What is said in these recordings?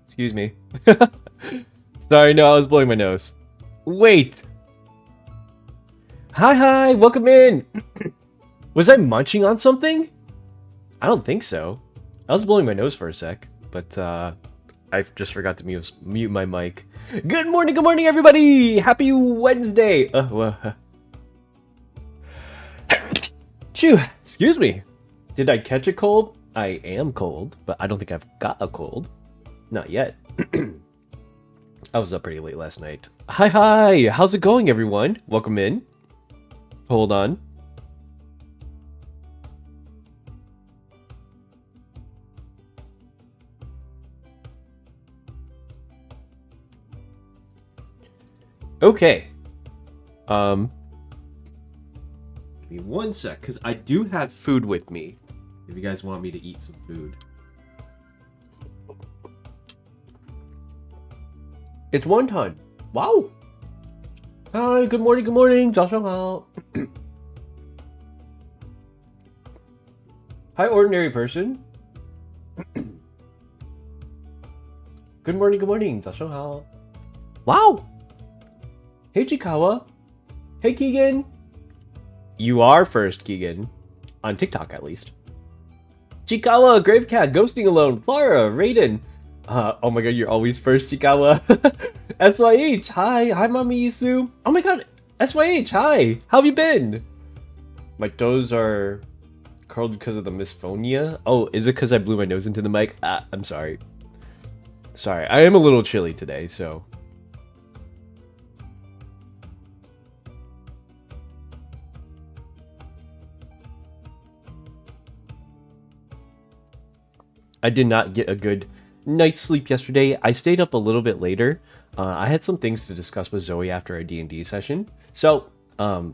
Excuse me. Sorry, no, I was blowing my nose. Wait. Hi, welcome in. Was I munching on something? I don't think so. I was blowing my nose for a sec, but I just forgot to mute my mic. Good morning, everybody! Happy Wednesday! Phew, excuse me. Did I catch a cold? I am cold, but I don't think I've got a cold. Not yet. I was up pretty late last night. Hi, how's it going, everyone? Welcome in. Hold on. Okay. Give me one sec, because I do have food with me. If you guys want me to eat some food. It's wonton. Wow. Hi, good morning. 早上好. Hi, ordinary person. Good morning. 早上好. Wow. Hey, Chikawa. Hey, Keegan. You are first, Keegan. On TikTok, at least. Chikawa, Gravecat, Ghosting Alone, Clara, Raiden. Oh my god, you're always first, Chikawa. SYH, hi, Mommy Isu. Oh my god, SYH, hi. How have you been? My toes are curled because of the misphonia. Oh, is it because I blew my nose into the mic? I'm sorry. Sorry, I am a little chilly today, so... I did not get a good night's sleep yesterday. I stayed up a little bit later. I had some things to discuss with Zoe after our D&D session. So, a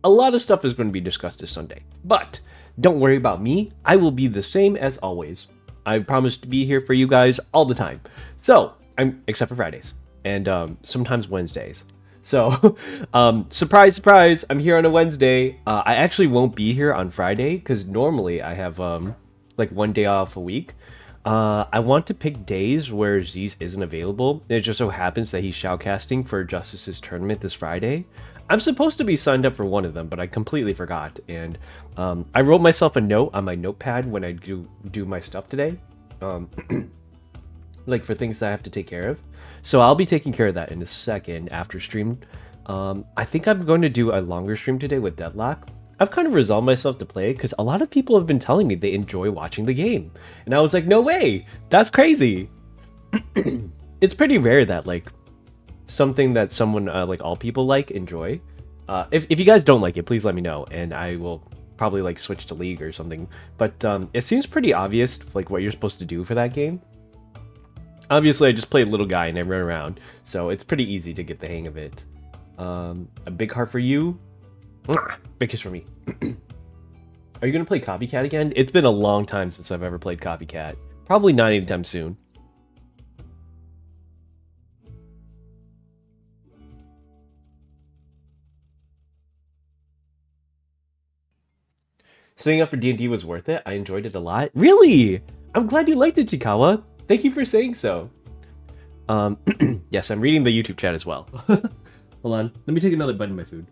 lot of stuff is going to be discussed this Sunday. But, don't worry about me. I will be the same as always. I promise to be here for you guys all the time. So, except for Fridays. And sometimes Wednesdays. So, surprise, I'm here on a Wednesday. I actually won't be here on Friday, because normally I have... like one day off a week. I want to pick days where Z's isn't available. It just so happens that he's shoutcasting for Justice's tournament this Friday. I'm supposed to be signed up for one of them, but I completely forgot. And I wrote myself a note on my notepad when I do my stuff today. Like for things that I have to take care of. So I'll be taking care of that in a second after stream. I think I'm going to do a longer stream today with Deadlock. I've kind of resolved myself to play because a lot of people have been telling me they enjoy watching the game. And I was like, no way, that's crazy. It's pretty rare that like something that someone like all people like enjoy. If you guys don't like it, please let me know and I will probably like switch to League or something. But it seems pretty obvious like what you're supposed to do for that game. Obviously I just play little guy and I run around, so it's pretty easy to get the hang of it. A big heart for you. Big kiss for me. Are you gonna play Copycat again? It's been a long time since I've ever played Copycat. Probably not anytime soon. Staying up for D&D was worth it. I enjoyed it a lot. Really? I'm glad you liked it, Chikawa. Thank you for saying so. Yes, I'm reading the YouTube chat as well. Hold on. Let me take another bite of my food.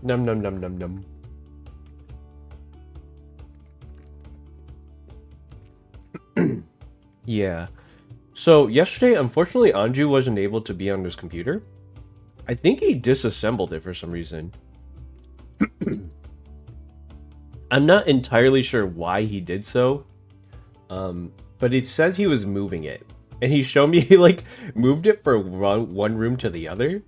Num. Yeah. So yesterday, unfortunately, Anju wasn't able to be on his computer. I think he disassembled it for some reason. I'm not entirely sure why he did so. But it says he was moving it. And he showed me he like moved it from one room to the other.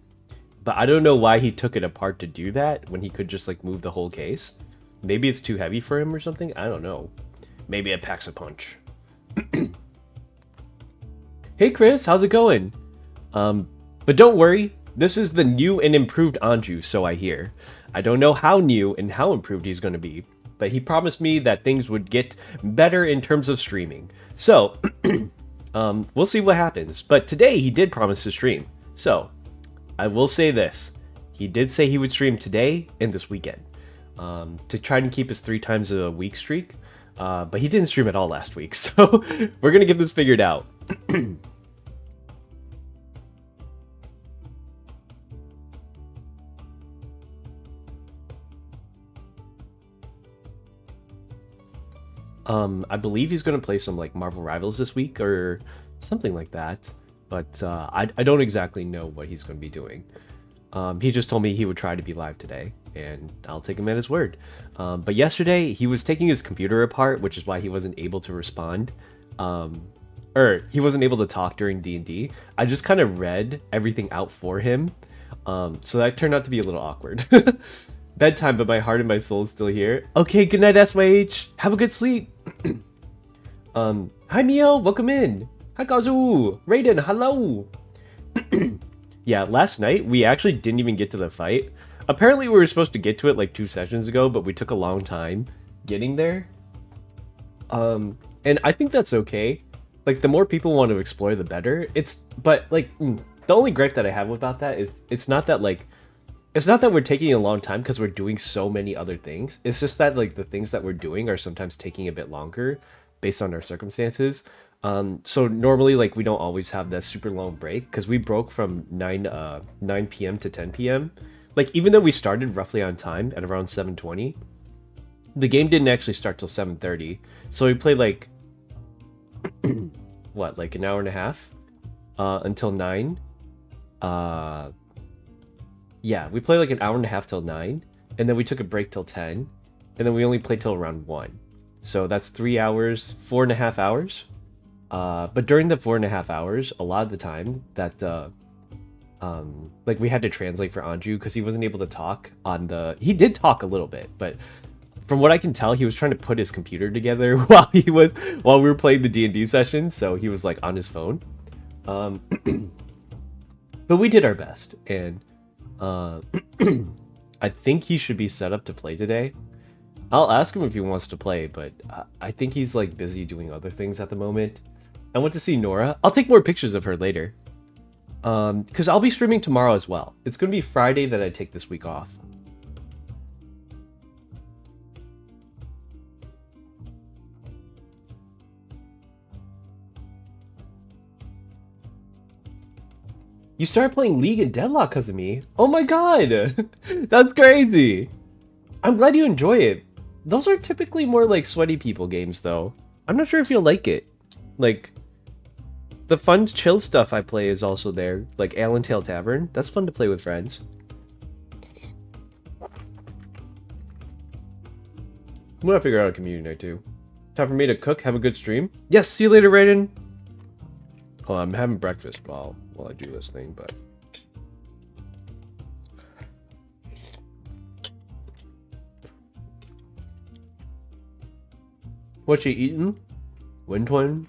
But I don't know why he took it apart to do that when he could just like move the whole case. Maybe it's too heavy for him or something. I don't know. Maybe it packs a punch. Hey Chris, how's it going? But don't worry, this is the new and improved Anju, so I hear. I don't know how new and how improved he's going to be, but he promised me that things would get better in terms of streaming. So, we'll see what happens. But today he did promise to stream. So, I will say this. He did say he would stream today and this weekend to try and keep his 3 times a week streak. But he didn't stream at all last week, so we're going to get this figured out. I believe he's going to play some like Marvel Rivals this week or something like that. But I don't exactly know what he's going to be doing. He just told me he would try to be live today, and I'll take him at his word. But yesterday, he was taking his computer apart, which is why he wasn't able to respond. Or he wasn't able to talk during D&D. I just kind of read everything out for him. So that turned out to be a little awkward. Bedtime, but my heart and my soul is still here. Okay, good night, SYH. Have a good sleep. Hi, Mio. Welcome in. Hi, Kazu. Raiden, hello. Yeah, last night, we actually didn't even get to the fight. Apparently, we were supposed to get to it like 2 sessions ago, but we took a long time getting there. And I think that's okay. Like, the more people want to explore, the better. But, like, the only gripe that I have about that is it's not that we're taking a long time because we're doing so many other things. It's just that, like, the things that we're doing are sometimes taking a bit longer based on our circumstances. So normally, like, we don't always have that super long break because we broke from 9 p.m. to 10 p.m. Like, even though we started roughly on time at around 7:20, the game didn't actually start till 7:30. So we played, like, what, like an hour and a half until 9. Yeah, we played like an hour and a half till 9, and then we took a break till 10, and then we only played till around 1. So that's 3 hours, 4.5 hours. But during the 4.5 hours, a lot of the time that like we had to translate for Anju because he wasn't able to talk on the. He did talk a little bit, but from what I can tell, he was trying to put his computer together while we were playing the D&D session. So he was like on his phone. But we did our best, and I think he should be set up to play today. I'll ask him if he wants to play, but I think he's like busy doing other things at the moment. I went to see Nora. I'll take more pictures of her later. Because I'll be streaming tomorrow as well. It's going to be Friday that I take this week off. You started playing League and Deadlock because of me? Oh my god! That's crazy! I'm glad you enjoy it. Those are typically more like sweaty people games though. I'm not sure if you'll like it. Like, the fun chill stuff I play is also there. Like Allen Tale Tavern. That's fun to play with friends. I'm gonna figure out a community night too. Time for me to cook, have a good stream. Yes, see you later, Raiden! Oh, I'm having breakfast while I do this thing, but... What she eating? Wintun?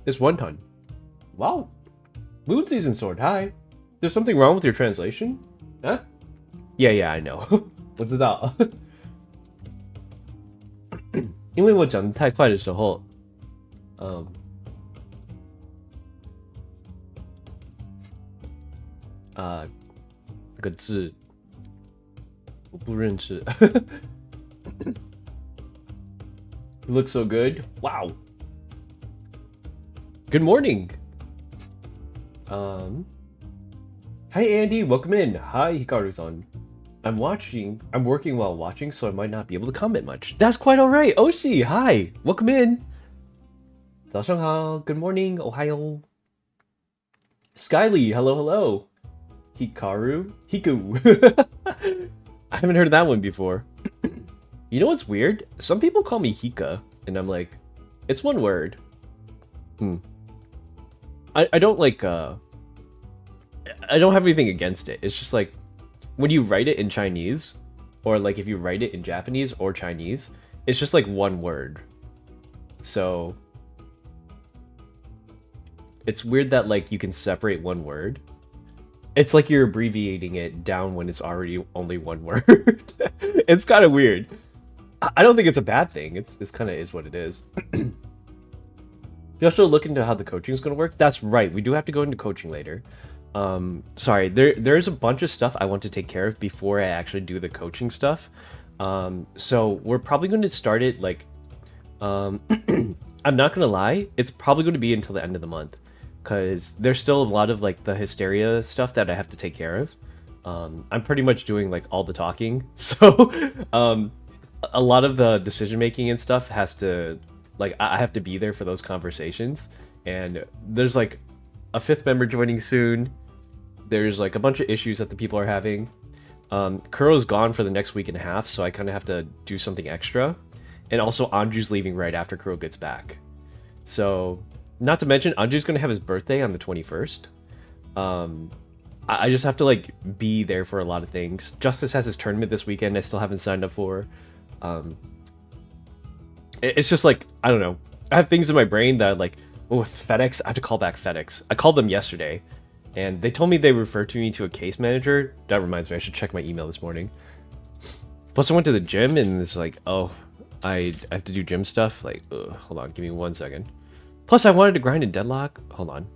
It's wonton. Wow. Moon season sword, hi. There's something wrong with your translation? Huh? Yeah, I know. 我知道。因为我讲得太快的时候，那个字我不认识。You look so good. Wow. Good morning. Hi Andy, welcome in. Hi Hikaru-san. I'm working while watching, so I might not be able to comment much. That's quite alright. Oshi, hi. Welcome in. 早上好. Good morning. Ohio. Skyly, hello. Hikaru? Hiku. I haven't heard of that one before. You know what's weird? Some people call me Hika, and I'm like, it's one word. I don't like, I don't have anything against it. It's just like, when you write it in Chinese, or like if you write it in Japanese or Chinese, it's just like one word. So it's weird that like you can separate one word. It's like you're abbreviating it down when it's already only one word. It's kind of weird. I don't think it's a bad thing. It's kind of is what it is. You also look into how the coaching is going to work. That's right. We do have to go into coaching later. Sorry, there's a bunch of stuff I want to take care of before I actually do the coaching stuff. So we're probably going to start it like, I'm not going to lie, it's probably going to be until the end of the month, because there's still a lot of like the hysteria stuff that I have to take care of. I'm pretty much doing like all the talking. So a lot of the decision making and stuff has to, like, I have to be there for those conversations. And there's like a fifth member joining soon. There's like a bunch of issues that the people are having. Kuro's gone for the next week and a half, so I kind of have to do something extra. And also Anju's leaving right after Kuro gets back. So, not to mention, Anju's going to have his birthday on the 21st. I just have to like be there for a lot of things. Justice has his tournament this weekend I still haven't signed up for. It's just like, I don't know. I have things in my brain that like, oh, with FedEx, I have to call back FedEx. I called them yesterday, and they told me they referred to me to a case manager. That reminds me, I should check my email this morning. Plus, I went to the gym, and it's like, oh, I have to do gym stuff. Like, ugh, hold on, give me 1 second. Plus, I wanted to grind in Deadlock. Hold on.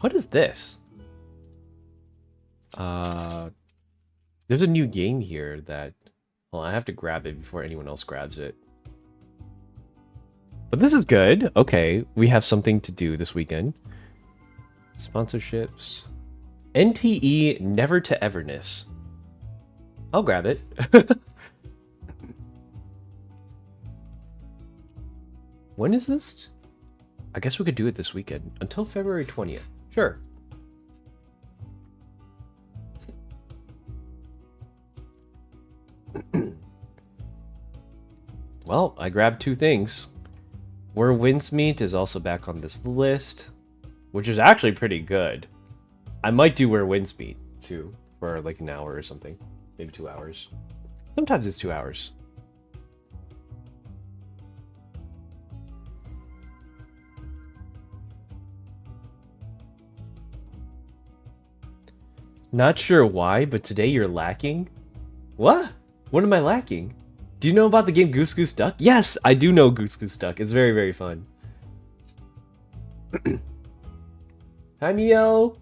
What is this? There's a new game here that... Well, I have to grab it before anyone else grabs it. But this is good. Okay, we have something to do this weekend. Sponsorships. NTE Never to Everness. I'll grab it. When is this? I guess we could do it this weekend. Until February 20th. Sure. Well, I grabbed 2 things. Where Winds Meet is also back on this list, which is actually pretty good. I might do Where Winds Meet too, for like an hour or something. Maybe 2 hours. Sometimes it's 2 hours. Not sure why, but today you're lacking. What? What am I lacking? Do you know about the game Goose Goose Duck? Yes, I do know Goose Goose Duck. It's very, very fun. Hi, Mio.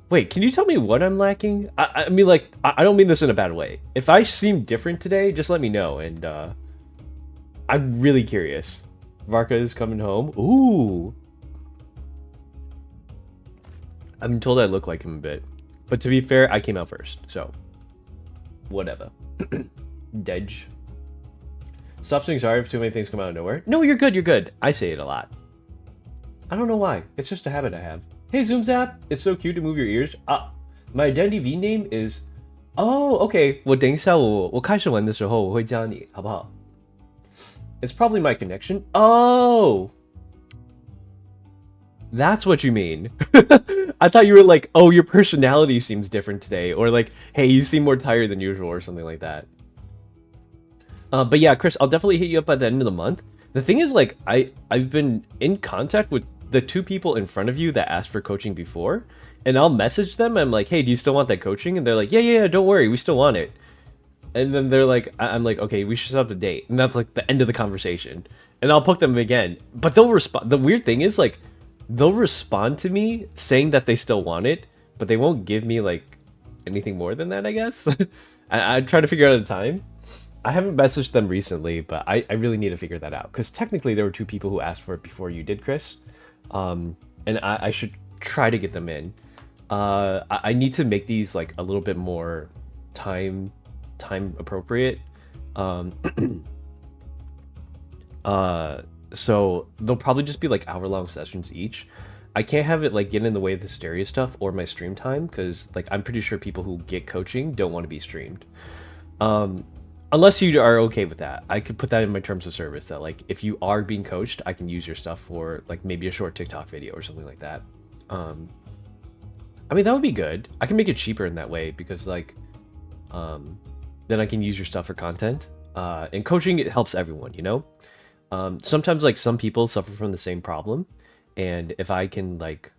Wait, can you tell me what I'm lacking? I mean, like, I don't mean this in a bad way. If I seem different today, just let me know. And I'm really curious. Varka is coming home. Ooh. I'm told I look like him a bit. But to be fair, I came out first. So, whatever. Dej. Stop saying sorry if too many things come out of nowhere. No, you're good, you're good. I say it a lot. I don't know why. It's just a habit I have. Hey, Zoom Zap. It's so cute to move your ears. My identity V name is... Oh, okay. 我等一下我开始玩的时候我会加你，好不好? It's probably my connection. Oh! That's what you mean. I thought you were like, oh, your personality seems different today. Or like, hey, you seem more tired than usual or something like that. But yeah, Chris, I'll definitely hit you up by the end of the month. The thing is, like, I've been in contact with the 2 people in front of you that asked for coaching before. And I'll message them. I'm like, hey, do you still want that coaching? And they're like, yeah, don't worry. We still want it. And then they're like, I'm like, okay, we should set up a date. And that's like the end of the conversation. And I'll poke them again. But they'll respond. The weird thing is, like, they'll respond to me saying that they still want it, but they won't give me like anything more than that, I guess. I try to figure out a time. I haven't messaged them recently, but I really need to figure that out, because technically there were 2 people who asked for it before you did, Chris. And I should try to get them in. I need to make these like a little bit more time appropriate. So they'll probably just be like hour-long sessions each. I can't have it like get in the way of the hysteria stuff or my stream time, because like I'm pretty sure people who get coaching don't want to be streamed. Unless you are okay with that, I could put that in my terms of service that like if you are being coached, I can use your stuff for like maybe a short TikTok video or something like that. I mean, that would be good. I can make it cheaper in that way, because like then I can use your stuff for content. And coaching, it helps everyone, you know? Sometimes like some people suffer from the same problem, and if I can like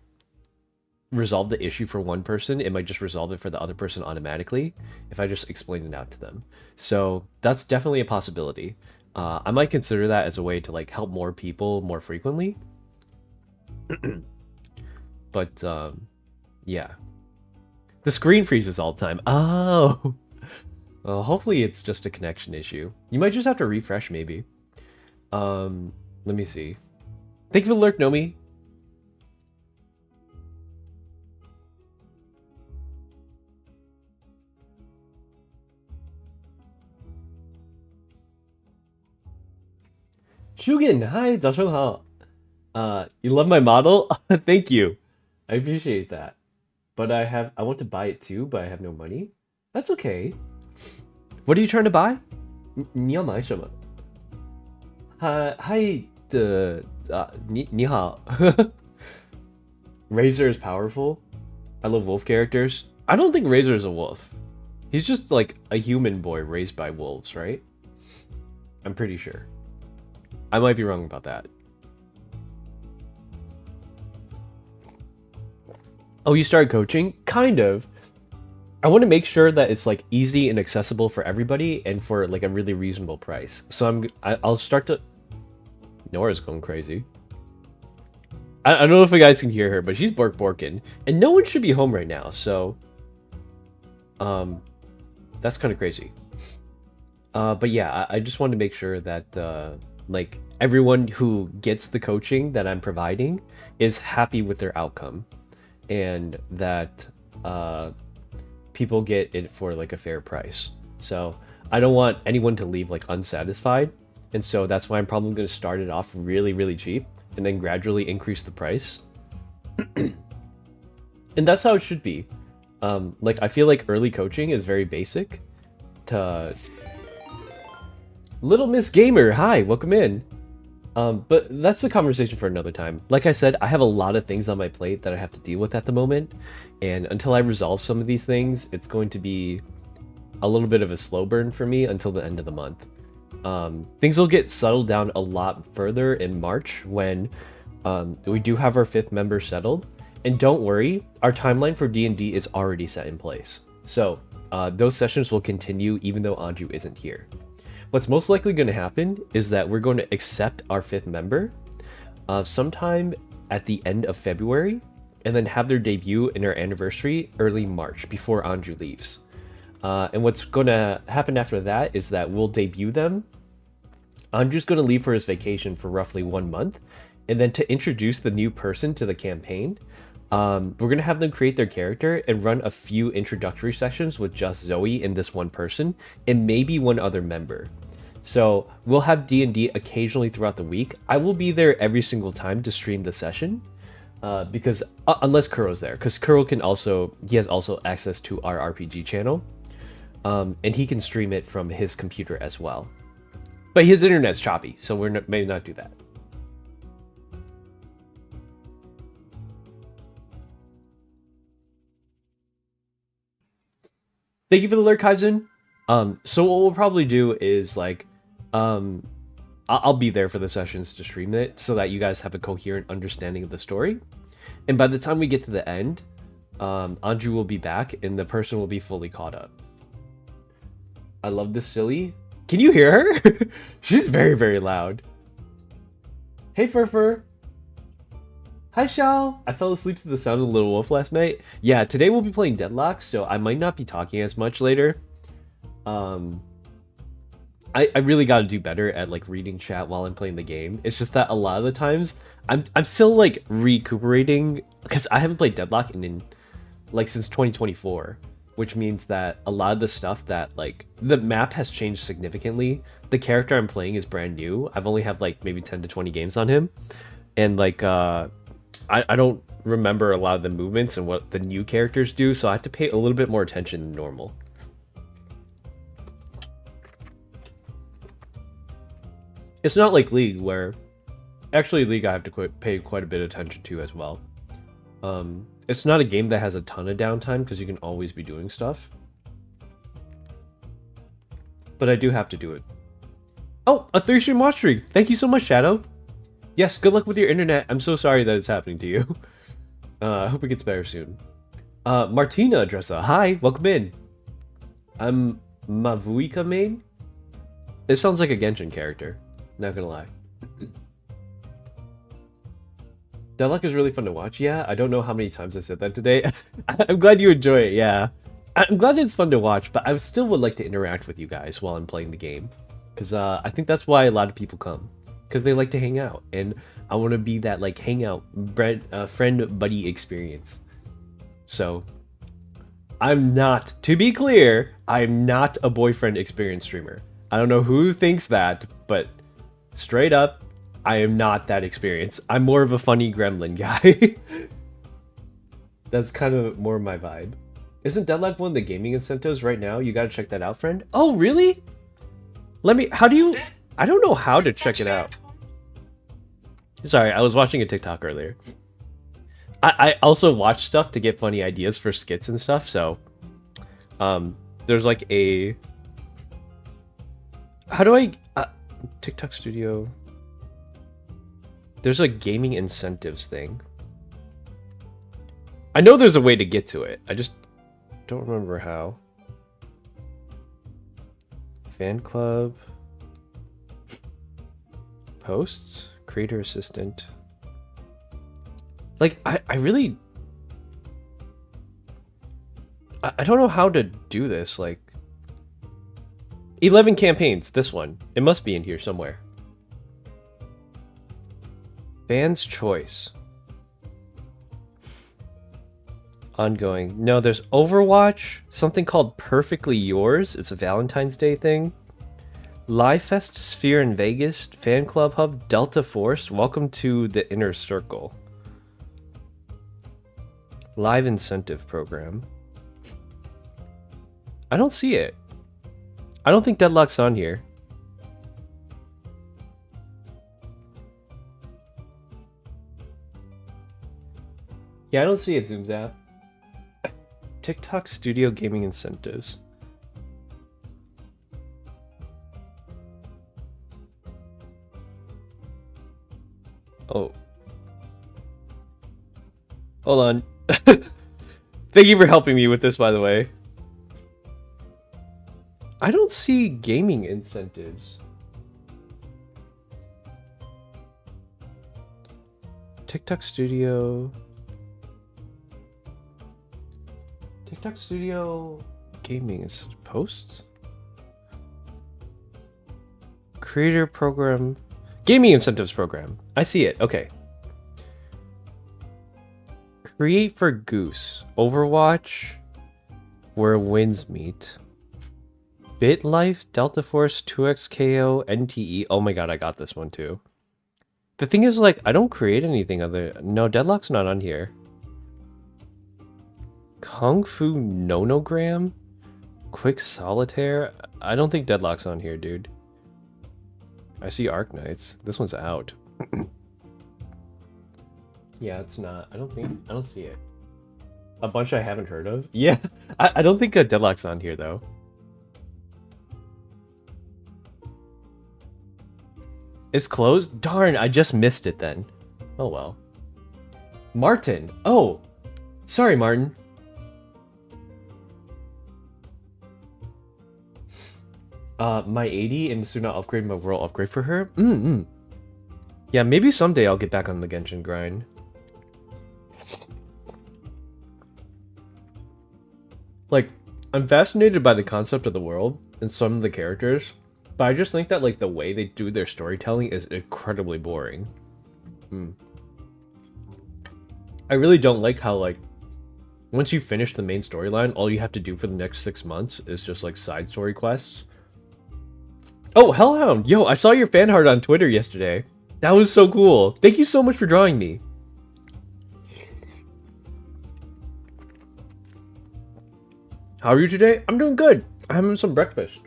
resolve the issue for one person, it might just resolve it for the other person automatically if I just explain it out to them. So that's definitely a possibility. I might consider that as a way to like help more people more frequently. But yeah, the screen freezes all the time. Oh, well, hopefully it's just a connection issue. You might just have to refresh maybe. Let me see. Thank you for the lurk, Nomi. Shugen, hi, 早上好. You love my model? Thank you. I appreciate that. But I want to buy it too, but I have no money. That's okay. What are you trying to buy? 你要买什么? Hi, ni hao. Razor is powerful. I love wolf characters. I don't think Razor is a wolf. He's just like a human boy raised by wolves, right? I'm pretty sure. I might be wrong about that. Oh, you started coaching? Kind of. I want to make sure that it's like easy and accessible for everybody and for like a really reasonable price. So I'll start to... Nora's going crazy. I don't know if you guys can hear her, but she's borking. And no one should be home right now, so... That's kind of crazy. But yeah, I just want to make sure that like everyone who gets the coaching that I'm providing is happy with their outcome, and that people get it for like a fair price. So I don't want anyone to leave like unsatisfied, and so that's why I'm probably going to start it off really, really cheap and then gradually increase the price. And that's how it should be. Like I feel like early coaching is very basic to... Little Miss Gamer, hi, welcome in. But that's a conversation for another time. Like I said, I have a lot of things on my plate that I have to deal with at the moment, and until I resolve some of these things, it's going to be a little bit of a slow burn for me until the end of the month. Things will get settled down a lot further in March when we do have our 5th member settled. And don't worry, our timeline for D&D is already set in place. So those sessions will continue even though Anju isn't here. What's most likely going to happen is that we're going to accept our 5th member sometime at the end of February, and then have their debut in our anniversary early March before Anju leaves. And what's going to happen after that is that we'll debut them. Anju's going to leave for his vacation for roughly 1 month, and then to introduce the new person to the campaign, we're going to have them create their character and run a few introductory sessions with just Zoe and this one person, and maybe one other member. So we'll have D&D occasionally throughout the week. I will be there every single time to stream the session, because unless Kuro's there, because Kuro he has also access to our RPG channel, and he can stream it from his computer as well. But his internet's choppy, so may not do that. Thank you for the alert, Kaizen. So what we'll probably do is like, I'll be there for the sessions to stream it so that you guys have a coherent understanding of the story. And by the time we get to the end, Anju will be back and the person will be fully caught up. I love this silly. Can you hear her? She's very, very loud. Hey, Furfur. Hi, Shao. I fell asleep to the sound of the Little Wolf last night. Yeah, today we'll be playing Deadlock, so I might not be talking as much later. I really got to do better at like reading chat while I'm playing the game. It's just that a lot of the times I'm still like recuperating because I haven't played Deadlock in like since 2024, which means that a lot of the stuff that like the map has changed significantly. The character I'm playing is brand new. I've only had like maybe 10 to 20 games on him, and like I don't remember a lot of the movements and what the new characters do, so I have to pay a little bit more attention than normal. It's not like League, where... Actually, League I have to pay quite a bit of attention to as well. It's not a game that has a ton of downtime, because you can always be doing stuff. But I do have to do it Oh, a 3-stream watch streak. Thank you so much, Shadow. Yes, good luck with your internet. I'm so sorry that it's happening to you. I hope it gets better soon. Martina Dressa, hi, welcome in. I'm Mavuika main. It sounds like a Genshin character. Not gonna lie. Deadlock is really fun to watch. Yeah, I don't know how many times I said that today. I'm glad you enjoy it, yeah. I'm glad it's fun to watch, but I still would like to interact with you guys while I'm playing the game. Because I think that's why a lot of people come. Because they like to hang out. And I want to be that like hangout, friend buddy experience. So, I'm not, to be clear, I'm not a boyfriend experience streamer. I don't know who thinks that, but straight up, I am not that experience. I'm more of a funny gremlin guy. That's kind of more my vibe. Isn't Deadlock one of the gaming incentives right now? You gotta check that out, friend. Oh, really? How do you... I don't know how to check it out. Sorry, I was watching a TikTok earlier. I also watch stuff to get funny ideas for skits and stuff, so... there's like a... How do I... TikTok Studio... There's a gaming incentives thing. I know there's a way to get to it. I just don't remember how. Fan club. Posts. Creator assistant. Like, I really... I don't know how to do this, like... 11 campaigns, this one. It must be in here somewhere. Fan's choice. Ongoing. No, there's Overwatch. Something called Perfectly Yours. It's a Valentine's Day thing. Live Fest Sphere in Vegas. Fan Club Hub. Delta Force. Welcome to the Inner Circle. Live Incentive Program. I don't see it. I don't think Deadlock's on here. Yeah, I don't see it, Zoomzap. TikTok Studio Gaming Incentives. Oh. Hold on. Thank you for helping me with this, by the way. I don't see gaming incentives. TikTok Studio... TikTok Studio Gaming is posts? Creator program. Gaming incentives program. I see it. Okay. Create for Goose. Overwatch. Where wins meet. BitLife, Delta Force, 2XKO, NTE. Oh my god, I got this one too. The thing is, like, I don't create anything other... No, Deadlock's not on here. Kung Fu Nonogram? Quick Solitaire? I don't think Deadlock's on here, dude. I see Arknights. This one's out. Yeah, it's not. I don't see it. A bunch I haven't heard of? Yeah, I don't think Deadlock's on here, though. It's closed? Darn, I just missed it then. Oh well. Martin! Oh! Sorry, Martin. My 80 and Suna upgrade my world upgrade for her? Yeah, maybe someday I'll get back on the Genshin grind. Like, I'm fascinated by the concept of the world and some of the characters, but I just think that, like, the way they do their storytelling is incredibly boring. I really don't like how, like, once you finish the main storyline, all you have to do for the next 6 months is just, like, side story quests. Oh, Hellhound! Yo, I saw your fan art on Twitter yesterday. That was so cool. Thank you so much for drawing me. How are you today? I'm doing good. I'm having some breakfast.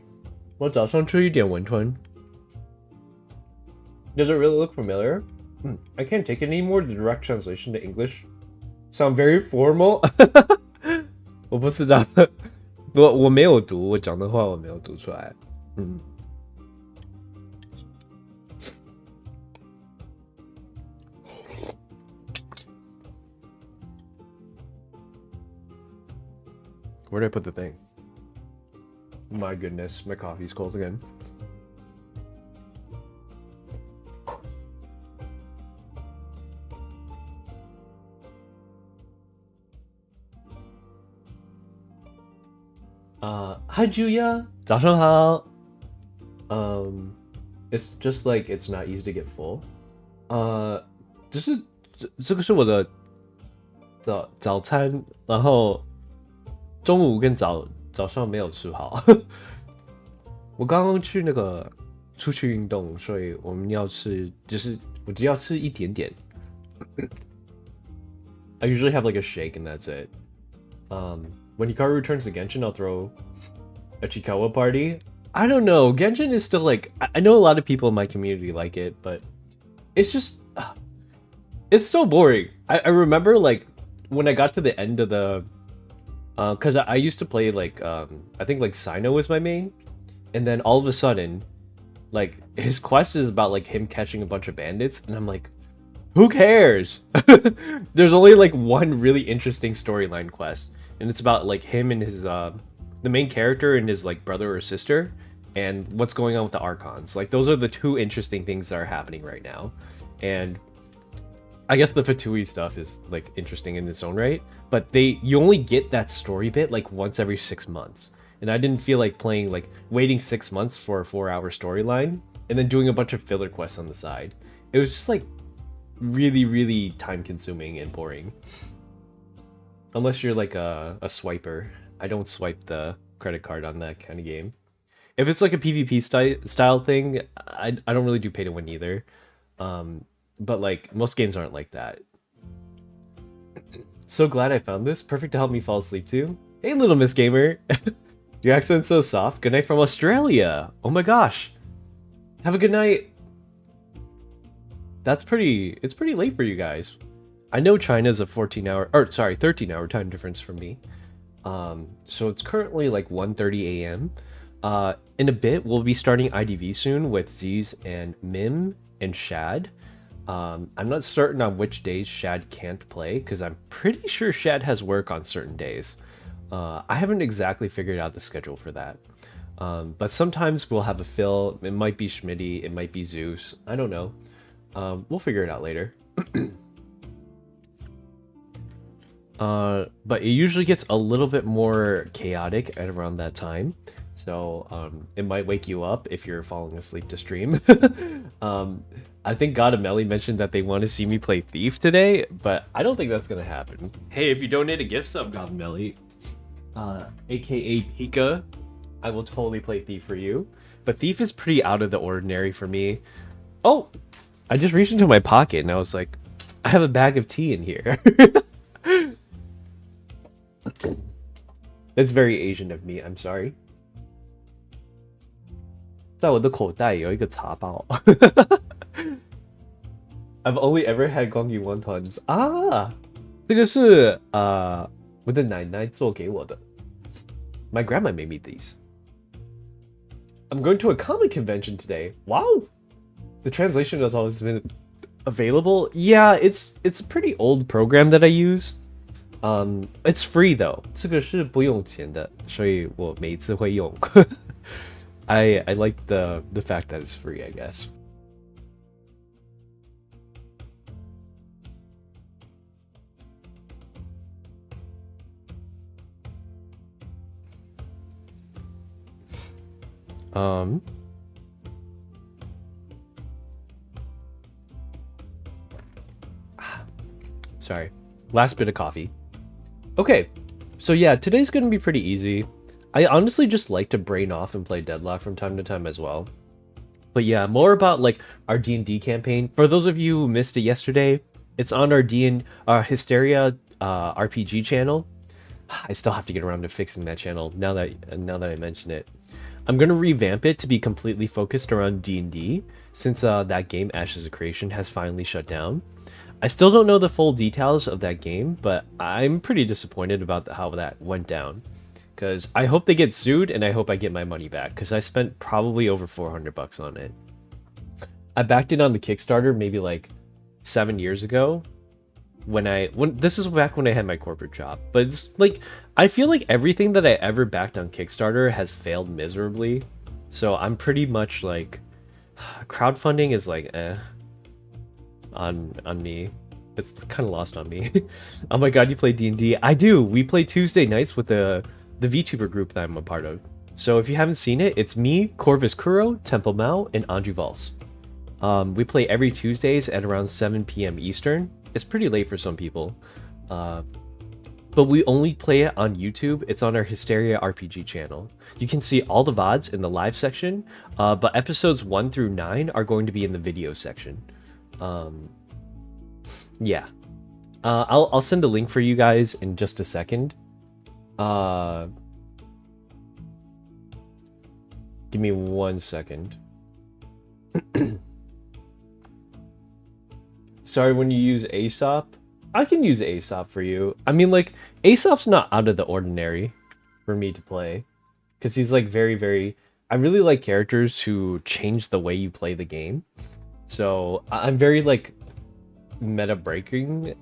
我早上吃一点文吞. Does it really look familiar? I can't take it anymore. The direct translation to English sound very formal. 我不知道，我没有读，我讲的话我没有读出来。Where did I put the thing? My goodness, my coffee's cold again. Hi Julia, 早上好. It's just like it's not easy to get full. 这个是我的早餐，然后中午跟早上没有吃好。我刚刚去那个出去运动，所以我们要吃，我只要吃一点点。I usually have like a shake and that's it. When Hikaru returns to Genshin, I'll throw a Chikawa party. I don't know. Genshin is still like, I know a lot of people in my community like it, but it's just, it's so boring. I remember like when I got to the end of the, because I used to play like, I think like Sino was my main, and then all of a sudden, like his quest is about like him catching a bunch of bandits, and I'm like, who cares? There's only like one really interesting storyline quest, and it's about like him and his the main character and his like brother or sister, and what's going on with the Archons. Like those are the two interesting things that are happening right now. And I guess the Fatui stuff is like interesting in its own right, but you only get that story bit like once every 6 months. And I didn't feel like playing, like waiting 6 months for a 4-hour storyline and then doing a bunch of filler quests on the side. It was just like really, really time consuming and boring. Unless you're like a swiper. I don't swipe the credit card on that kind of game. If it's like a PvP style thing, I don't really do pay to win either. But like most games aren't like that. So glad I found this. Perfect to help me fall asleep too. Hey little Miss Gamer. Your accent's so soft. Good night from Australia. Oh my gosh. Have a good night. It's pretty late for you guys. I know China's a 13-hour time difference from me. So it's currently like 1:30 a.m. In a bit, we'll be starting IDV soon with Z's and Mim and Shad. I'm not certain on which days Shad can't play, because I'm pretty sure Shad has work on certain days. I haven't exactly figured out the schedule for that. But sometimes we'll have a fill. It might be Schmitty, it might be Zeus. I don't know. We'll figure it out later. But it usually gets a little bit more chaotic at around that time. So it might wake you up if you're falling asleep to stream. I think God and Melly mentioned that they want to see me play Thief today, but I don't think that's going to happen. Hey, if you donate a gift sub, God and Melly, aka Pika, I will totally play Thief for you. But Thief is pretty out of the ordinary for me. Oh, I just reached into my pocket and I was like, I have a bag of tea in here. That's very Asian of me, I'm sorry. 在我的口袋有一个茶包。I've only ever had Guangyu wontons. 这个是我的奶奶做给我的。My grandma made me these. I'm going to a comic convention today. Wow! The translation has always been available. Yeah, it's a pretty old program that I use. It's free though. 这个是不用钱的，所以我每次会用。I like the fact that it's free, I guess. Sorry. Last bit of coffee. Okay. So yeah, today's going to be pretty easy. I honestly just like to brain off and play Deadlock from time to time as well. But yeah, more about like our D&D campaign. For those of you who missed it yesterday, it's on our Hysteria RPG channel. I still have to get around to fixing that channel now that I mention it. I'm going to revamp it to be completely focused around D&D since that game, Ashes of Creation, has finally shut down. I still don't know the full details of that game, but I'm pretty disappointed about how that went down. Because I hope they get sued and I hope I get my money back, because I spent probably over 400 bucks on it. I backed it on the Kickstarter maybe like 7 years ago, when this is back when I had my corporate job. But it's like I feel like everything that I ever backed on Kickstarter has failed miserably. So I'm pretty much like crowdfunding is like on me. It's kind of lost on me. Oh my god, you play D&D? I do. We play Tuesday nights with the VTuber group that I'm a part of. So if you haven't seen it, it's me, Corvus Kuro, Temple Mao, and Anju Vals. We play every Tuesdays at around 7 p.m. Eastern. It's pretty late for some people. But we only play it on YouTube. It's on our Hysteria RPG channel. You can see all the VODs in the live section, but episodes 1 through 9 are going to be in the video section. Yeah. I'll send a link for you guys in just a second. Give me 1 second. Sorry, when you use Aesop, I can use Aesop for you. I mean, like, Aesop's not out of the ordinary for me to play. Because he's, like, very, very... I really like characters who change the way you play the game. So, I'm very, like, meta-breaking.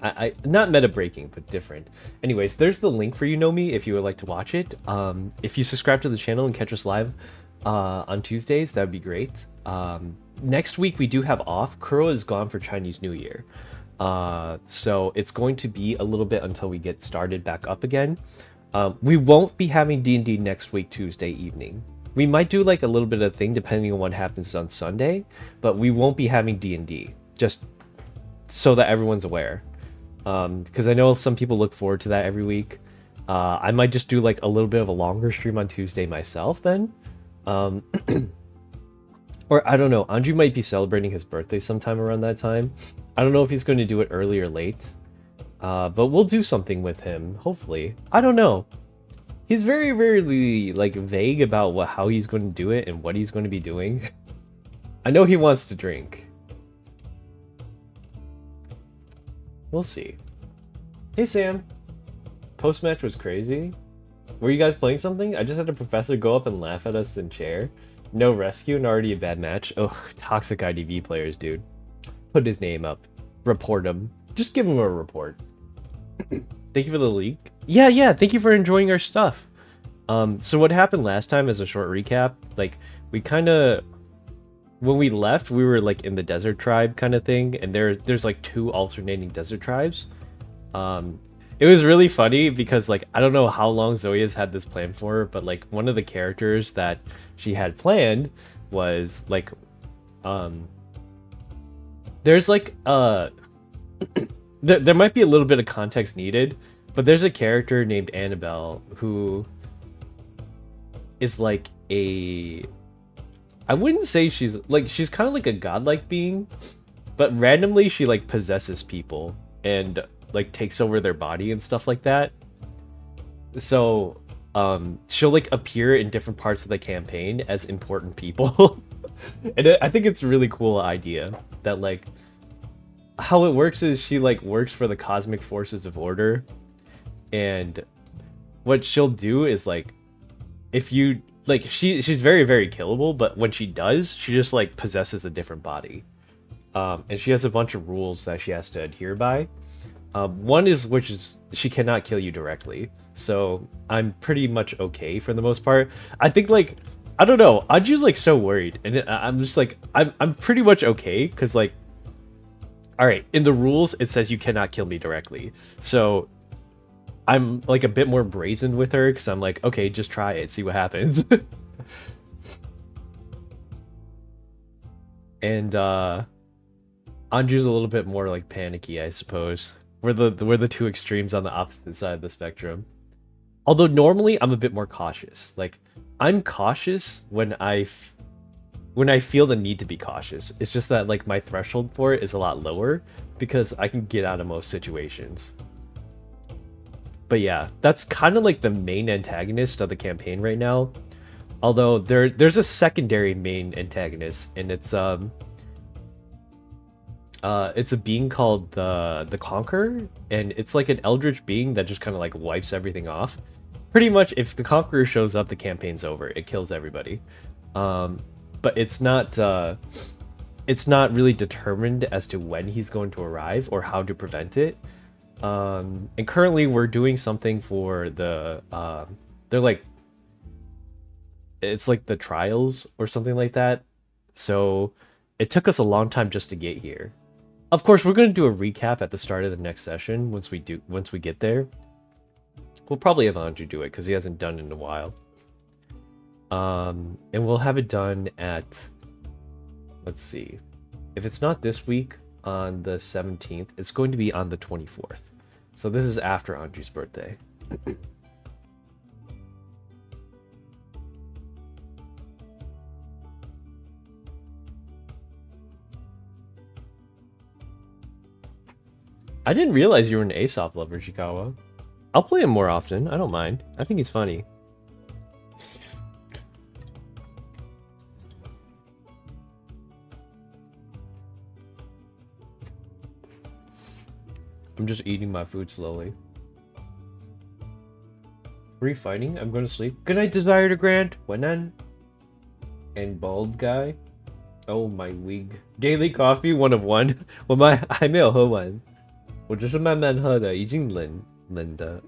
Not meta-breaking, but different. Anyways, there's the link for you, Nomi, if you would like to watch it. If you subscribe to the channel and catch us live on Tuesdays, that would be great. Next week, we do have off. Kuro is gone for Chinese New Year. So it's going to be a little bit until we get started back up again. We won't be having D&D next week, Tuesday evening. We might do like a little bit of thing depending on what happens on Sunday, but we won't be having D&D, just so that everyone's aware. Because I know some people look forward to that every week. I might just do like a little bit of a longer stream on Tuesday myself then. Or I don't know, Anju might be celebrating his birthday sometime around that time. I don't know if he's going to do it early or late. But we'll do something with him, hopefully. I don't know. He's very rarely like vague about how he's going to do it and what he's going to be doing. I know he wants to drink. We'll see. Hey Sam. Post-match was crazy. Were you guys playing something? I just had a professor go up and laugh at us in chair. No rescue and already a bad match. Oh, toxic IDV players, dude. Put his name up. Report him. Just give him a report. Thank you for the link. Yeah, thank you for enjoying our stuff. So what happened last time, as a short recap, like, we kind of... When we left, we were, like, in the desert tribe kind of thing, and there's, like, 2 alternating desert tribes. It was really funny because, like, I don't know how long Zoe has had this plan for, but, like, one of the characters that she had planned was, like, there's, like, there might be a little bit of context needed, but there's a character named Annabelle who is, like, I wouldn't say she's kind of like a godlike being, but randomly she, like, possesses people and, like, takes over their body and stuff like that. So she'll, like, appear in different parts of the campaign as important people. And I think it's a really cool idea that, like, how it works is she, like, works for the cosmic forces of order, and what she'll do is, like, if you, like, she's very, very killable, but when she does, she just, like, possesses a different body. And she has a bunch of rules that she has to adhere by. One is, which is, she cannot kill you directly. So I'm pretty much okay for the most part. I think, like, I don't know, Anju's, like, so worried, and I'm just like, I'm pretty much okay, because, like, all right, in the rules it says you cannot kill me directly, so I'm, like, a bit more brazen with her, because I'm like, okay, just try it, see what happens. And Anju's a little bit more, like, panicky, I suppose. We're the 2 extremes on the opposite side of the spectrum. Although normally I'm a bit more cautious. Like, I'm cautious when I feel the need to be cautious. It's just that, like, my threshold for it is a lot lower because I can get out of most situations. But yeah, that's kind of like the main antagonist of the campaign right now. Although there's a secondary main antagonist, and it's a being called the Conqueror, and it's like an eldritch being that just kind of, like, wipes everything off. Pretty much, if the Conqueror shows up, the campaign's over. It kills everybody. But it's not really determined as to when he's going to arrive or how to prevent it. And currently we're doing something for the they're like, it's like the trials or something like that. So it took us a long time just to get here. Of course, we're going to do a recap at the start of the next session once we get there. We'll probably have Andrew do it because he hasn't done it in a while. And we'll have it done at, let's see, if it's not this week on the 17th, it's going to be on the 24th. So this is after Andrew's birthday. I didn't realize you were an Aesop lover, Chikawa. I'll play him more often. I don't mind. I think he's funny. I'm just eating my food slowly. Free fighting? I'm going to sleep. Good night, Desire to Grant. Wenan. And Bald Guy. Oh, my wig. Daily coffee, 1 of 1. 我们还没有喝完。我只是慢慢喝的，已经冷的。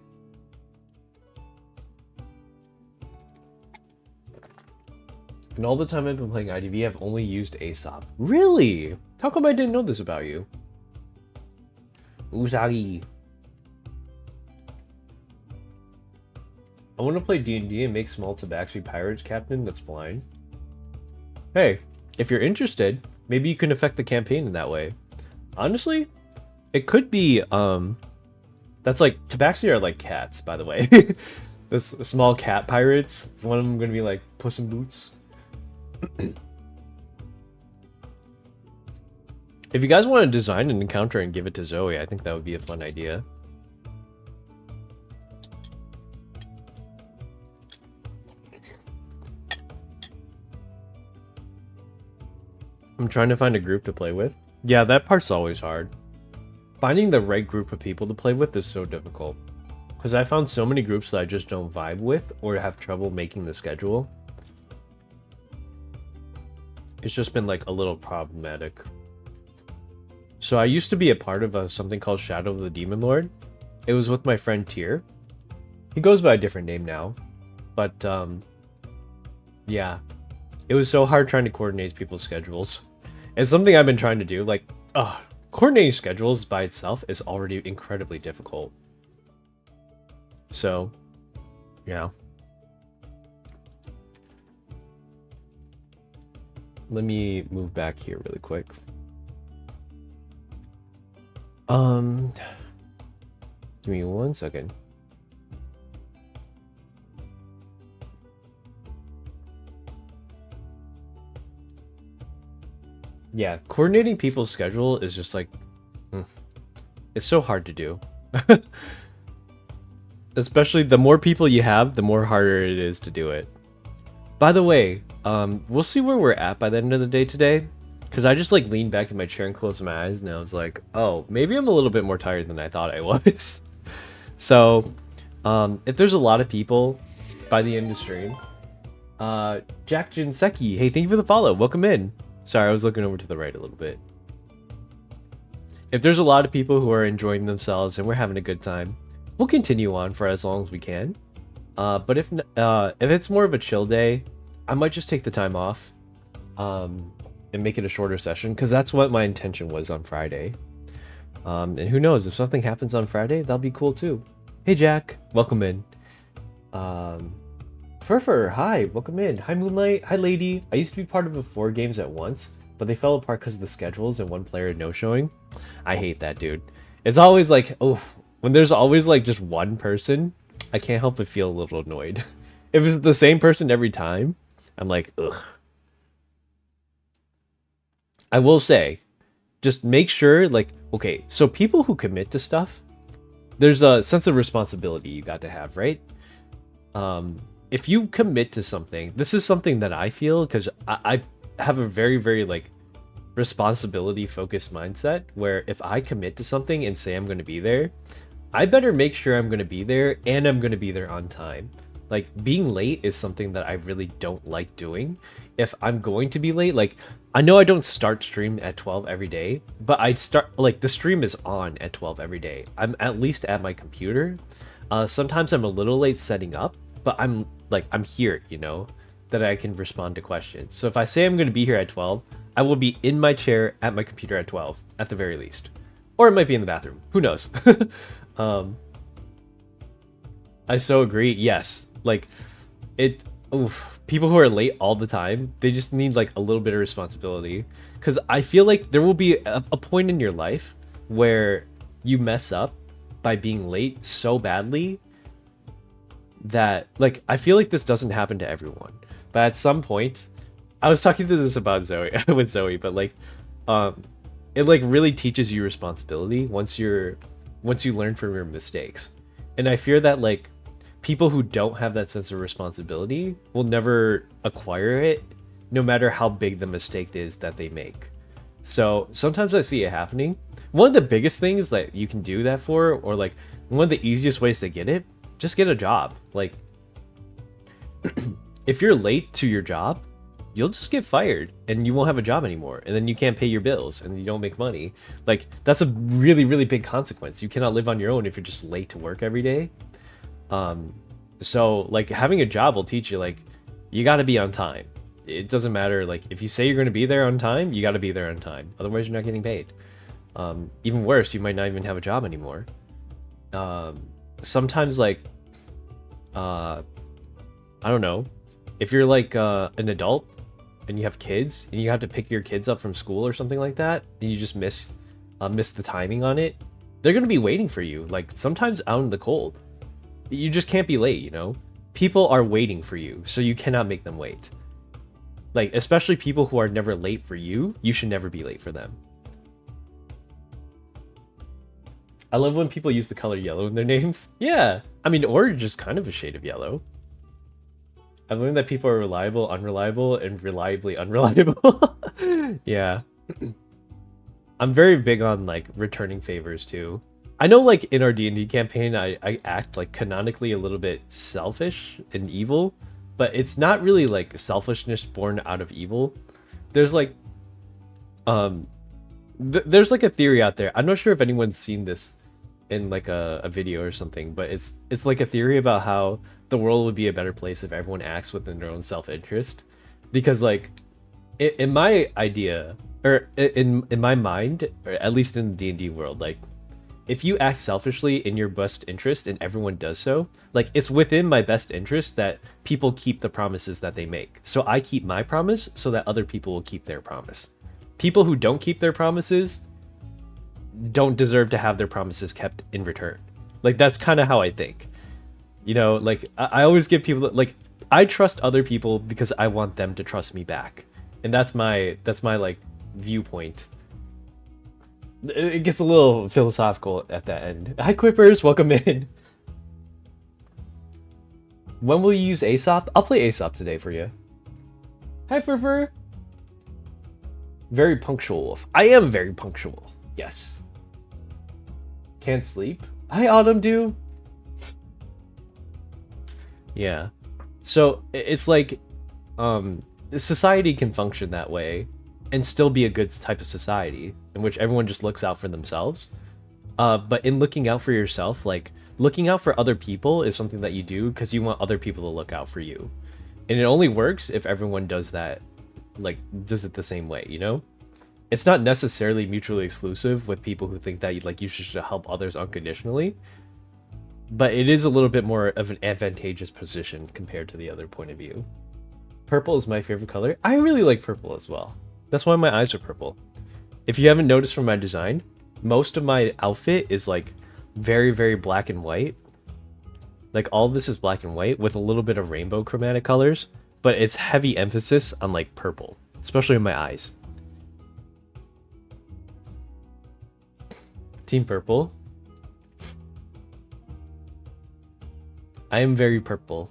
And all the time I've been playing IDV, I've only used Aesop. Really? How come I didn't know this about you? Usagi. I want to play D&D and make small Tabaxi Pirates captain that's blind. Hey, if you're interested, maybe you can affect the campaign in that way. Honestly, it could be, that's like, Tabaxi are like cats, by the way. That's small cat pirates. Is one of them going to be like Puss in Boots? If you guys want to design an encounter and give it to Zoe, I think that would be a fun idea. I'm trying to find a group to play with. Yeah, that part's always hard. Finding the right group of people to play with is so difficult. Because I found so many groups that I just don't vibe with or have trouble making the schedule. It's just been like a little problematic. So I used to be a part of something called Shadow of the Demon Lord. It was with my friend Tyr. He goes by a different name now. But, yeah. It was so hard trying to coordinate people's schedules. It's something I've been trying to do. Like, coordinating schedules by itself is already incredibly difficult. So, yeah. Let me move back here really quick. Give me 1 second. Yeah, coordinating people's schedule is just like, it's so hard to do. Especially the more people you have, the more harder it is to do it. By the way, we'll see where we're at by the end of the day today. Because I just like leaned back in my chair and closed my eyes and I was like, oh, maybe I'm a little bit more tired than I thought I was. So, if there's a lot of people by the end of the stream, Jack Jinseki, hey, thank you for the follow. Welcome in. Sorry, I was looking over to the right a little bit. If there's a lot of people who are enjoying themselves and we're having a good time, we'll continue on for as long as we can. But if it's more of a chill day, I might just take the time off and make it a shorter session, because that's what my intention was on Friday. And who knows, if something happens on Friday, that'll be cool too. Hey Jack, welcome in. Furfur, hi, welcome in. Hi Moonlight, hi Lady. I used to be part of 4 games at once, but they fell apart because of the schedules and one player no-showing. I hate that, dude. It's always like, oh, when there's always like just one person, I can't help but feel a little annoyed. If it's the same person every time, I'm like, ugh. I will say, just make sure, like, okay, so people who commit to stuff, there's a sense of responsibility you got to have, right? If you commit to something, this is something that I feel, because I have a very, very, like, responsibility-focused mindset, where if I commit to something and say I'm going to be there, I better make sure I'm going to be there, and I'm going to be there on time. Like, being late is something that I really don't like doing. If I'm going to be late, like, I know I don't start stream at 12 every day, but I start, like, the stream is on at 12 every day. I'm at least at my computer. Sometimes I'm a little late setting up, but I'm here, you know, that I can respond to questions. So if I say I'm going to be here at 12, I will be in my chair at my computer at 12, at the very least. Or it might be in the bathroom. Who knows? I so agree. Yes. Like, people who are late all the time, they just need like a little bit of responsibility. Because I feel like there will be a point in your life where you mess up by being late so badly that, like, I feel like this doesn't happen to everyone. But at some point, I was talking to this about Zoe with Zoe, but like, it like really teaches you responsibility once you learn from your mistakes. And I fear that like people who don't have that sense of responsibility will never acquire it, no matter how big the mistake is that they make. So sometimes I see it happening. One of the biggest things that you can do that for, or like one of the easiest ways to get it, just get a job. Like, if you're late to your job, you'll just get fired and you won't have a job anymore, and then you can't pay your bills and you don't make money. Like, that's a really, really big consequence. You cannot live on your own if you're just late to work every day. So like, having a job will teach you, like, you got to be on time. It doesn't matter, like, if you say you're going to be there on time, you got to be there on time, otherwise you're not getting paid. Even worse, you might not even have a job anymore. Sometimes, like, I don't know, if you're like an adult and you have kids and you have to pick your kids up from school or something like that, and you just miss the timing on it, they're gonna be waiting for you, like, sometimes out in the cold. You just can't be late, you know? People are waiting for you, so you cannot make them wait. Like, especially people who are never late for you, you should never be late for them. I love when people use the color yellow in their names. Yeah, I mean, orange is kind of a shade of yellow. I've learned that people are reliable, unreliable, and reliably unreliable. Yeah. I'm very big on, like, returning favors, too. I know, like, in our D&D campaign, I act, like, canonically a little bit selfish and evil, but it's not really, like, selfishness born out of evil. There's, like, there's, like, a theory out there. I'm not sure if anyone's seen this in, like, a video or something, but it's like a theory about how the world would be a better place if everyone acts within their own self-interest. Because, like, in my idea, or in my mind, or at least in the D&D world, like, if you act selfishly in your best interest and everyone does so, like, it's within my best interest that people keep the promises that they make. So I keep my promise so that other people will keep their promise. People who don't keep their promises don't deserve to have their promises kept in return. Like, that's kind of how I think. You know, like, I always give people, like, I trust other people because I want them to trust me back. And that's my like, viewpoint. It gets a little philosophical at that end. Hi, Quippers, welcome in. When will you use Aesop? I'll play Aesop today for you. Hi, Furfur. Very punctual wolf. I am very punctual. Yes. Can't sleep. Hi, Autumn Dew. Yeah. So it's like, society can function that way and still be a good type of society in which everyone just looks out for themselves. But in looking out for yourself, like, looking out for other people is something that you do because you want other people to look out for you. And it only works if everyone does that, like, does it the same way, you know? It's not necessarily mutually exclusive with people who think that, like, you should help others unconditionally. But it is a little bit more of an advantageous position compared to the other point of view. Purple is my favorite color. I really like purple as well. That's why my eyes are purple. If you haven't noticed from my design, most of my outfit is, like, very, very black and white. Like, all of this is black and white with a little bit of rainbow chromatic colors, but it's heavy emphasis on, like, purple, especially in my eyes. Team Purple. I am very purple.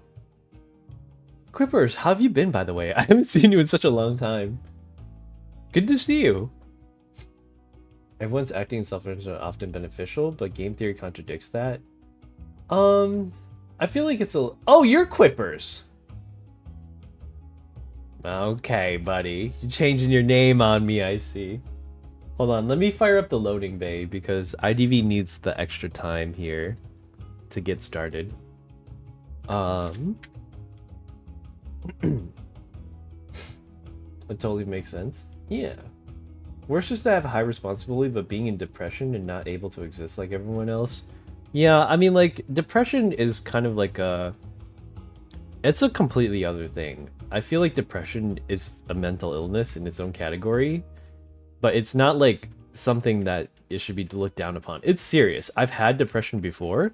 Quippers, how have you been, by the way? I haven't seen you in such a long time. Good to see you. Everyone's acting in self-interest are often beneficial, but game theory contradicts that. I I feel like it's a... Oh, you're Quippers! Okay, buddy. You're changing your name on me, I see. Hold on, let me fire up the loading bay because IDV needs the extra time here to get started. It totally makes sense. Yeah. Worse just to have high responsibility, but being in depression and not able to exist like everyone else. Yeah, I mean, like, depression is kind of like a... It's a completely other thing. I feel like depression is a mental illness in its own category, but it's not like something that it should be looked down upon. It's serious. I've had depression before,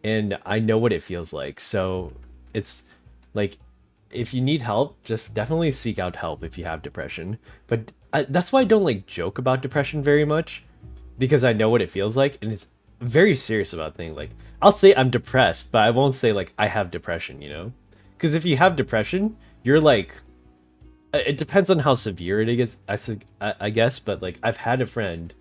and I know what it feels like. So it's like, if you need help, just definitely seek out help if you have depression. But that's why I don't like joke about depression very much, because I know what it feels like, and it's very serious about things. Like, I'll say I'm depressed, but I won't say like I have depression, you know? Because if you have depression, you're like, it depends on how severe it is, I guess, but like I've had a friend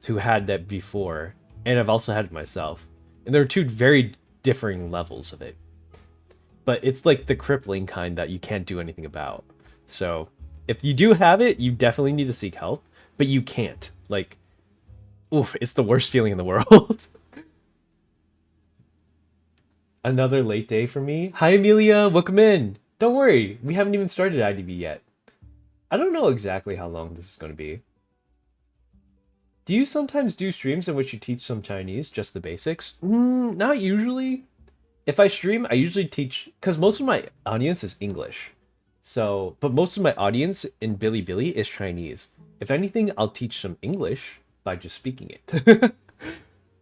who had that before, and I've also had it myself. And there are two very differing levels of it. But it's like the crippling kind that you can't do anything about. So if you do have it, you definitely need to seek help, but you can't. Like, oof, it's the worst feeling in the world. Another late day for me. Hi, Amelia. Welcome in. Don't worry. We haven't even started IDV yet. I don't know exactly how long this is going to be. Do you sometimes do streams in which you teach some Chinese, just the basics? Not usually. If I stream, I usually teach, because most of my audience is English. So, but most of my audience in Bilibili is Chinese. If anything, I'll teach some English by just speaking it.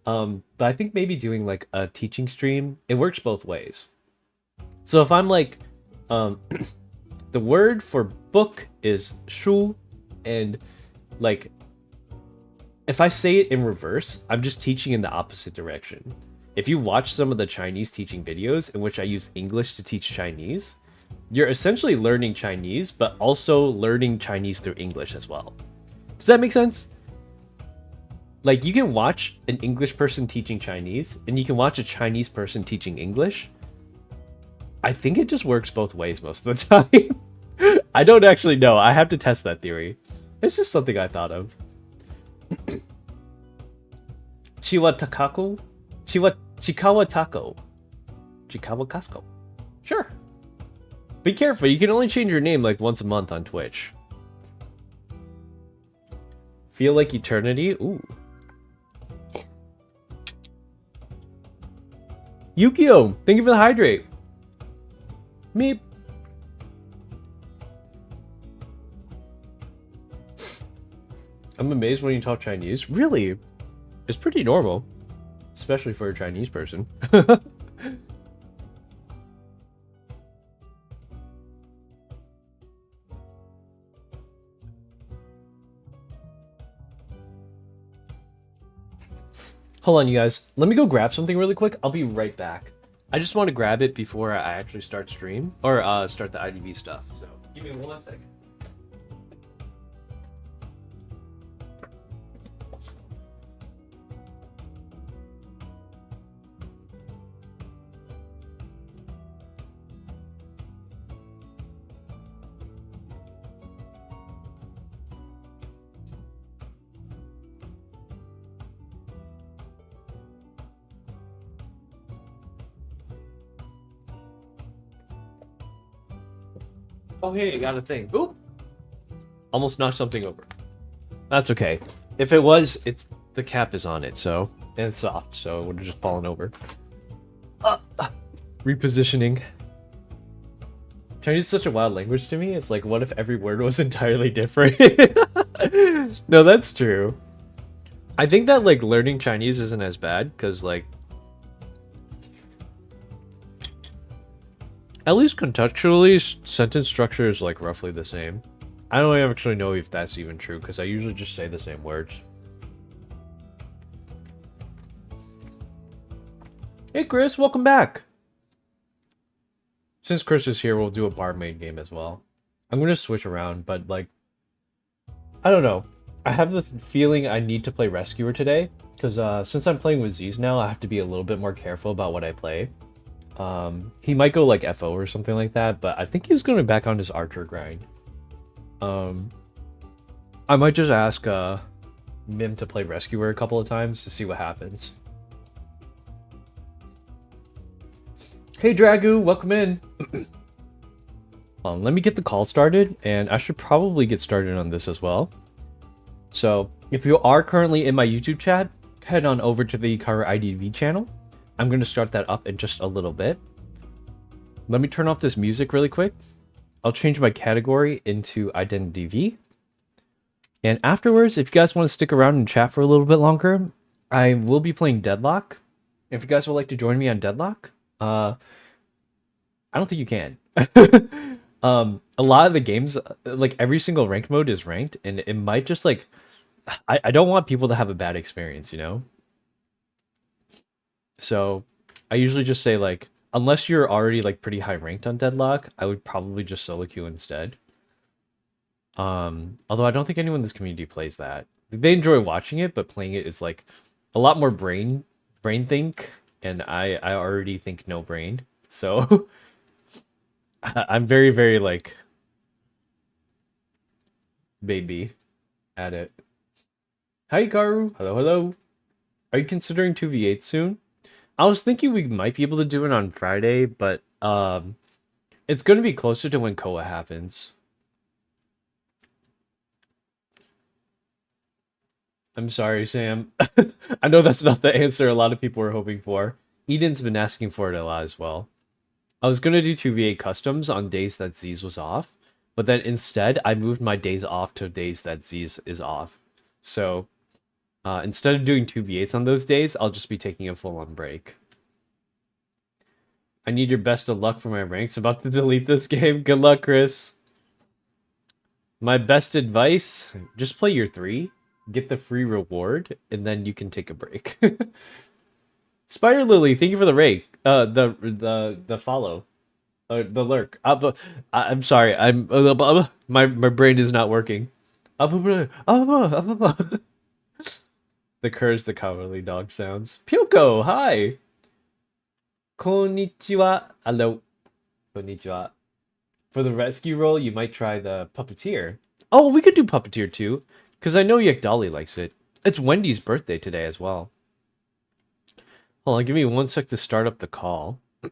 But I think maybe doing like a teaching stream, it works both ways. So if I'm like, the word for book is shu, and like, if I say it in reverse, I'm just teaching in the opposite direction. If you watch some of the Chinese teaching videos in which I use English to teach Chinese, you're essentially learning Chinese, but also learning Chinese through English as well. Does that make sense? Like, you can watch an English person teaching Chinese, and you can watch a Chinese person teaching English. I think it just works both ways most of the time. I don't actually know. I have to test that theory. It's just something I thought of. Chiwa Takaku? Chikawa Taco. Chikawa Casco. Sure. Be careful, you can only change your name like once a month on Twitch. Feel like eternity? Ooh. Yukio, thank you for the hydrate. Meep. I'm amazed when you talk Chinese. Really? It's pretty normal. Especially for a Chinese person. Hold on, you guys. Let me go grab something really quick. I'll be right back. I just want to grab it before I actually start stream. Or start the IDV stuff. So, give me 1 second. Oh, hey, I got a thing. Oop! Almost knocked something over. That's okay. If it was, the cap is on it, so... And it's soft, so it would have just fallen over. Repositioning. Chinese is such a wild language to me. It's like, what if every word was entirely different? No, that's true. I think that, like, learning Chinese isn't as bad, because, like... At least contextually, sentence structure is like roughly the same. I don't actually know if that's even true because I usually just say the same words. Hey Chris, welcome back! Since Chris is here, we'll do a barmaid game as well. I'm gonna switch around, but like... I don't know. I have the feeling I need to play Rescuer today because since I'm playing with Z's now, I have to be a little bit more careful about what I play. He might go like FO or something like that, but I think he's going back on his archer grind. I might just ask Mim to play Rescuer a couple of times to see what happens. Hey Dragu, welcome in. Let me get the call started, and I should probably get started on this as well. So, if you are currently in my YouTube chat, head on over to the Yippeee IDV channel. I'm going to start that up in just a little bit. Let me turn off this music really quick. I'll change my category into Identity V. And afterwards, if you guys want to stick around and chat for a little bit longer, I will be playing Deadlock. If you guys would like to join me on Deadlock, I don't think you can. A lot of the games, like every single ranked mode is ranked, and it might just like, I don't want people to have a bad experience, you know? So I usually just say like, unless you're already like pretty high ranked on Deadlock, I would probably just solo queue instead. Although I don't think anyone in this community plays that. They enjoy watching it, but playing it is like a lot more brain think, and I already think no brain. So I'm very, very like baby at it. Hi Karu, hello, hello. Are you considering 2v8 soon? I was thinking we might be able to do it on Friday, but it's going to be closer to when Koa happens. I'm sorry, Sam. I know that's not the answer a lot of people were hoping for. Eden's been asking for it a lot as well. I was going to do 2v8 customs on days that Z's was off, but then instead I moved my days off to days that Z's is off. So instead of doing 2v8s on those days, I'll just be taking a full-on break. I need your best of luck for my ranks. About to delete this game. Good luck, Chris. My best advice, just play your 3, get the free reward, and then you can take a break. Spider Lily, thank you for the rake. The follow. The lurk. I'm sorry. My brain is not working. The courage the cowardly dog sounds. Pyoko, hi. Konnichiwa. Hello. Konnichiwa. For the rescue role, you might try the puppeteer. Oh, we could do puppeteer too, because I know Dolly likes it. It's Wendy's birthday today as well. Hold on, give me 1 sec to start up the call. I'm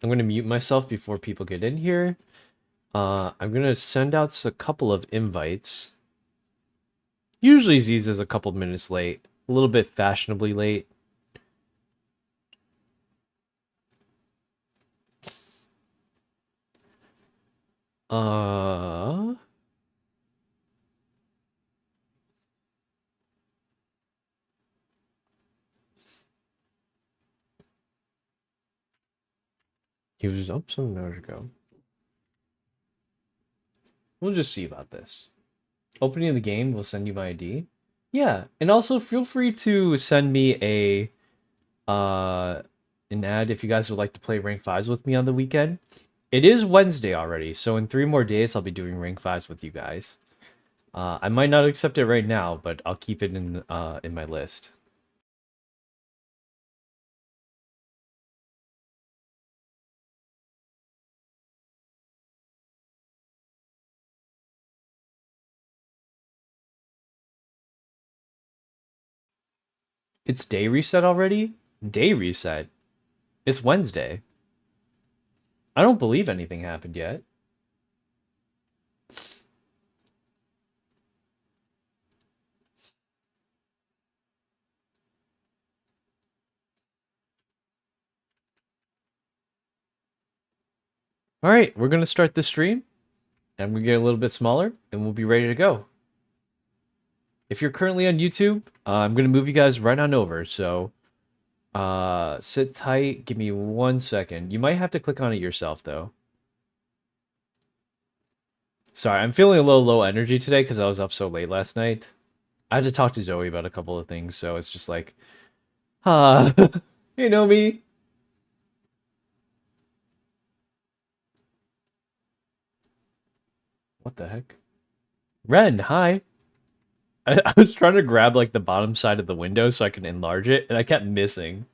going to mute myself before people get in here. I'm going to send out a couple of invites. Usually Z's is a couple minutes late. A little bit fashionably late. He was up some hours ago. We'll just see about this. Opening the game will send you my ID. Yeah, and also feel free to send me an ad if you guys would like to play rank 5s with me on the weekend. It is Wednesday already, so in 3 more days I'll be doing rank 5s with you guys. I might not accept it right now, but I'll keep it in my list. It's day reset already? Day reset? It's Wednesday. I don't believe anything happened yet. Alright, we're going to start this stream. And we're going to get a little bit smaller, and we'll be ready to go. If you're currently on YouTube, I'm going to move you guys right on over, so sit tight. Give me 1 second. You might have to click on it yourself, though. Sorry, I'm feeling a little low energy today because I was up so late last night. I had to talk to Zoe about a couple of things, so it's just like, you know me. What the heck? Ren, hi. I was trying to grab like the bottom side of the window so I can enlarge it, and I kept missing.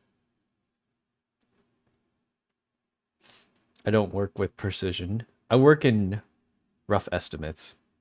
I don't work with precision. I work in rough estimates.